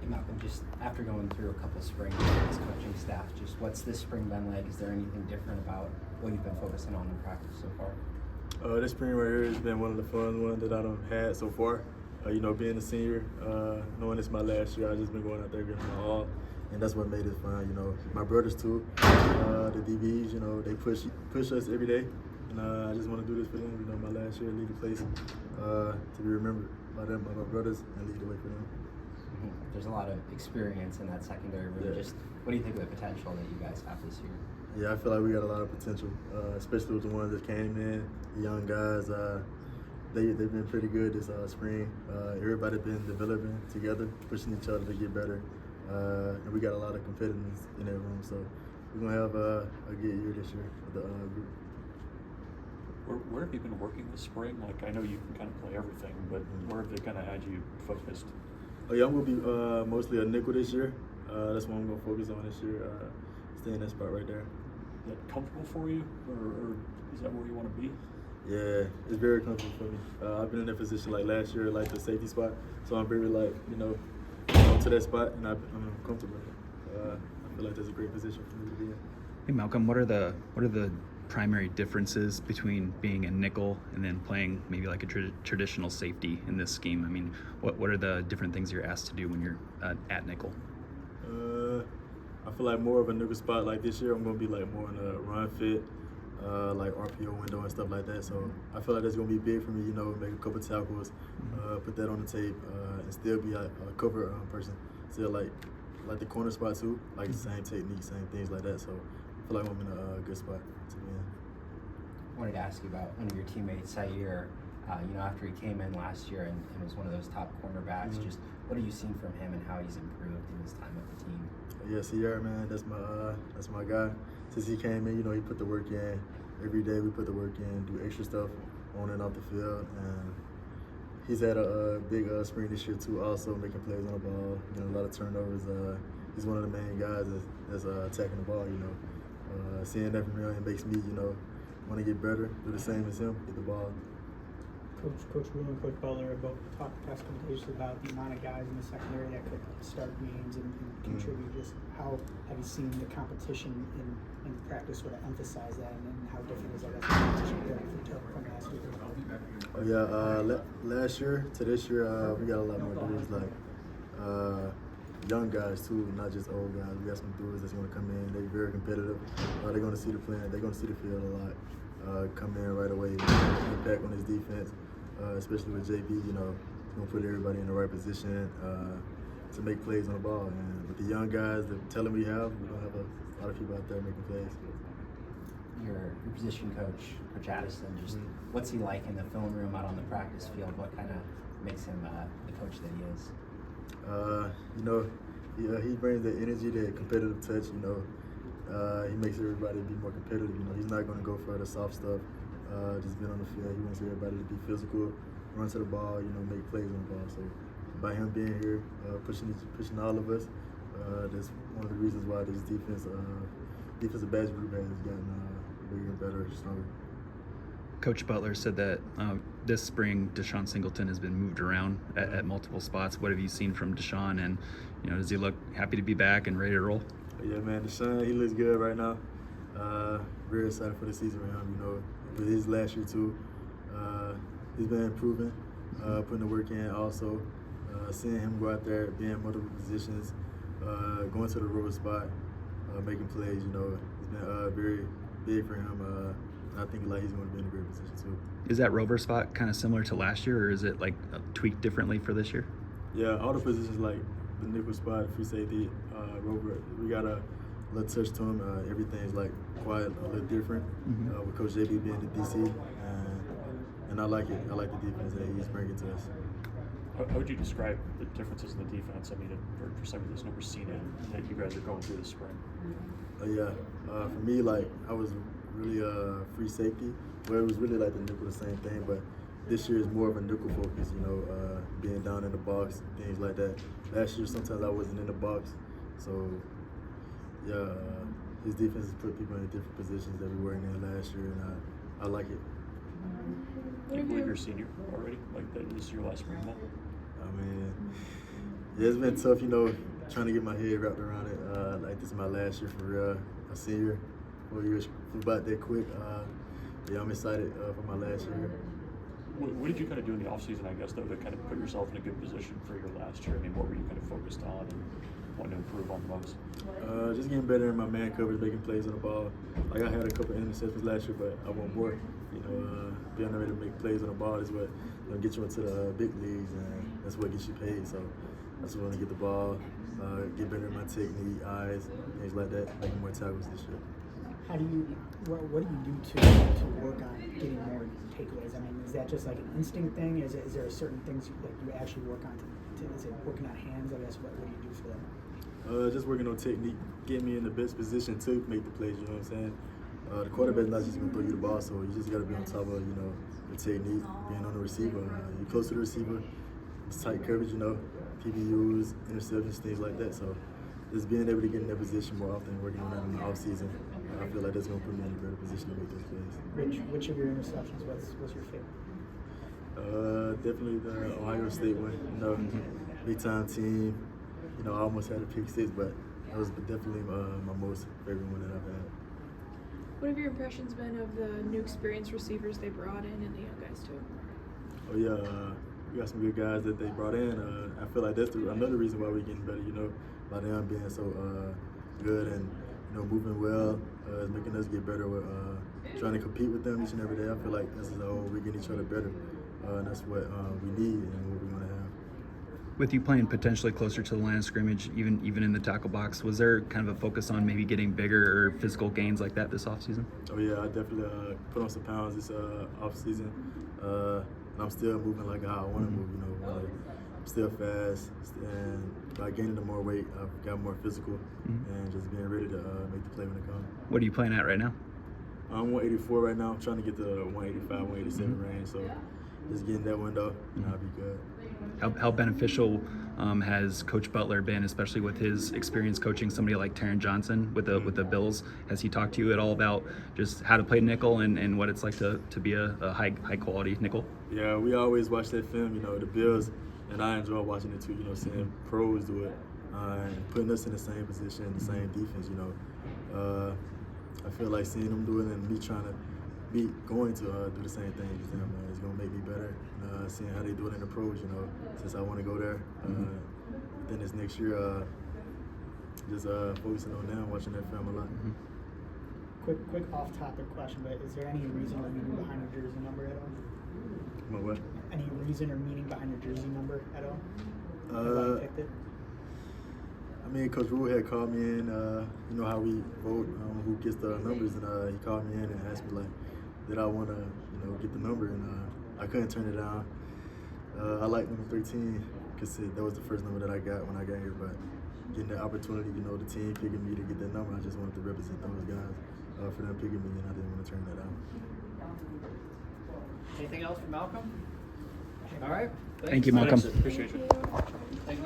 Malcolm, just after going through a couple springs with this coaching staff, just what's this spring been like? Is there anything different about what you've been focusing on in practice so far? This spring right here has been one of the fun ones that I've had so far. Being a senior, knowing it's my last year, I've just been going out there giving my all, and that's what made it fun. My brothers too, the DBs, they push us every day, and I just want to do this for them. My last year, lead the place to be remembered by them, by my brothers, and lead the way for them. There's a lot of experience in that secondary room. Yeah. Just what do you think of the potential that you guys have this year? Yeah, I feel like we got a lot of potential, especially with the ones that came in, the young guys. They've been pretty good this spring. Everybody's been developing together, pushing each other to get better, and we got a lot of competitiveness in that room. So we're gonna have a good year this year with the group. Where have you been working this spring? Like, I know you can kind of play everything, but where have they kind of had you focused? Oh yeah, I'm gonna be mostly a nickel this year. That's what I'm gonna focus on this year. Stay in that spot right there. Is that comfortable for you, or is that where you want to be? Yeah, it's very comfortable for me. I've been in that position like last year, like the safety spot. So I'm very to that spot, and I'm comfortable. I feel like that's a great position for me to be in. Hey Malcolm, what are the primary differences between being a nickel and then playing maybe like a traditional safety in this scheme? I mean, what are the different things you're asked to do when you're at nickel? I feel like more of a nickel spot. Like this year, I'm gonna be like more in a run fit, like RPO window and stuff like that. So I feel like that's gonna be big for me. Make a couple tackles, put that on the tape, and still be a cover person. Still like the corner spot too, like the same technique, same things like that. So I feel like I'm in a good spot to be in. I wanted to ask you about one of your teammates, Sayer. After he came in last year and was one of those top cornerbacks, just what have you seen from him and how he's improved in his time with the team? Yeah, Sierra, man, that's my guy. Since he came in, he put the work in. Every day we put the work in, do extra stuff on and off the field. And he's had a big spring this year too, also making plays on the ball, a lot of turnovers. He's one of the main guys that's attacking the ball, Seeing that from him, it makes me, want to get better, do the same as him, get the ball. Coach Will and Coach Butler both talked the past couple days about the amount of guys in the secondary that could start games and contribute. Just how have you seen the competition in practice sort of emphasize that, and how different is that competition from last year? Oh yeah, last year to this year, we got a lot more dudes like young guys too, not just old guys. We got some dudes that's going to come in. They're very competitive. They're going to see the plan. They're going to see the field a lot. Come in right away, impact on his defense, especially with JB. He's going to put everybody in the right position to make plays on the ball. And with the young guys, the talent we have, we're going to have a lot of people out there making plays. Your position coach, Coach Addison, just what's he like in the film room, out on the practice field? What kind of makes him the coach that he is? He brings that energy, that competitive touch. He makes everybody be more competitive. He's not going to go for the soft stuff, just being on the field. He wants everybody to be physical, run to the ball, make plays on the ball. So by him being here, pushing all of us, that's one of the reasons why this defensive backs group has gotten bigger and better, stronger. Coach Butler said that this spring Deshaun Singleton has been moved around at multiple spots. What have you seen from Deshaun, and does he look happy to be back and ready to roll? Yeah, man, Deshaun, he looks good right now. Very excited for the season with him. With his last year too, he's been improving, putting the work in. Also, seeing him go out there, being in multiple positions, going to the rover spot, making plays. It's been very big for him. I think he's going to be in a great position too. Is that rover spot kind of similar to last year, or is it like tweaked differently for this year? Yeah, all the positions like the nickel spot, free safety, rover, we got a little touch to him. Everything's like quiet, a little different. With Coach JB being the DC, and I like it. I like the defense that he's bringing to us. How would you describe the differences in the defense? I mean, for somebody that's never seen it, that you guys are going through this spring. For me, I was really free safety. Well, it was really like the nickel, the same thing, but this year is more of a nickel focus, being down in the box, things like that. Last year, sometimes I wasn't in the box. So, his defense has put people in different positions that we weren't in last year, and I like it. Do you believe you're a senior already? Like, that this is your last spring ball? I mean, Yeah, it's been tough, you know, trying to get my head wrapped around it. Like this is my last year for real, a senior. 4 years flew by that quick. Yeah, I'm excited for my last year. What did you kind of do in the offseason, I guess, though, to kind of put yourself in a good position for your last year? I mean, what were you kind of focused on and wanting to improve on the most? Just getting better in my man coverage, making plays on the ball. Like I had a couple of interceptions last year, but I want more. You know, being able to make plays on the ball is what gets you into the big leagues, and that's what gets you paid. So I just want to get the ball, get better in my technique, eyes, things like that, making more tackles this year. How do you, what do you do to work on getting more takeaways? I mean, is that just like an instinct thing? Is there certain things that you actually work on is it working on hands? I guess what do you do for that? Just working on technique, getting me in the best position to make the plays, you know what I'm saying? The quarterback's not just going to throw you the ball, so you just got to be on top of, you know, the technique, being on the receiver. You're close to the receiver, it's tight coverage, you know, PBUs, interceptions, things like that. So just being able to get in that position more often, working on that in the offseason, I feel like that's going to put me in a better position to make those plays. Which of your interceptions was your favorite? Definitely the Ohio State one, you know, big time team. You know, I almost had a pick six, but that was definitely my most favorite one that I've had. What have your impressions been of the new experienced receivers they brought in and the young guys too? Oh yeah, we got some good guys that they brought in. I feel like that's another reason why we're getting better. You know, by them being so good and moving well, it's making us get better with trying to compete with them each and every day. I feel like as a whole we're getting each other better. And that's what we need and what we want to have. With you playing potentially closer to the line of scrimmage, even in the tackle box, was there kind of a focus on maybe getting bigger or physical gains like that this offseason? Oh yeah, I definitely put on some pounds this offseason. And I'm still moving like how I want to move, you know. I'm still fast, and by gaining the more weight, I've got more physical, and just being ready to make the play when it comes. What are you playing at right now? I'm 184 right now. I'm trying to get to 185, 187 range, so just getting that window, and I'll be good. How beneficial has Coach Butler been, especially with his experience coaching somebody like Taron Johnson with the Bills? Has he talked to you at all about just how to play nickel and what it's like to be a high quality nickel? Yeah, we always watch that film, you know, the Bills, and I enjoy watching it too, you know, seeing pros do it, and putting us in the same position, the same defense, you know. I feel like seeing them do it and me trying to going to do the same thing as them, it's going to make me better. Seeing how they do it in the pros, you know, since I want to go there. Within this next year, just focusing on them, watching that film a lot. Quick off-topic question, but is there any reason or meaning behind your jersey number at all? My what? Any reason or meaning behind your jersey number at all? Why you picked it? I mean, Coach Rule had called me in, you know how we vote who gets the numbers, and he called me in and asked me, like, did I want to, you know, get the number, and I couldn't turn it down. I like number 13 because that was the first number that I got when I got here, but getting the opportunity, you know, the team picking me to get that number, I just wanted to represent those guys for them picking me, and I didn't want to turn that down. Anything else for Malcolm? All right. Thank you, Malcolm. Appreciate you. Thank you.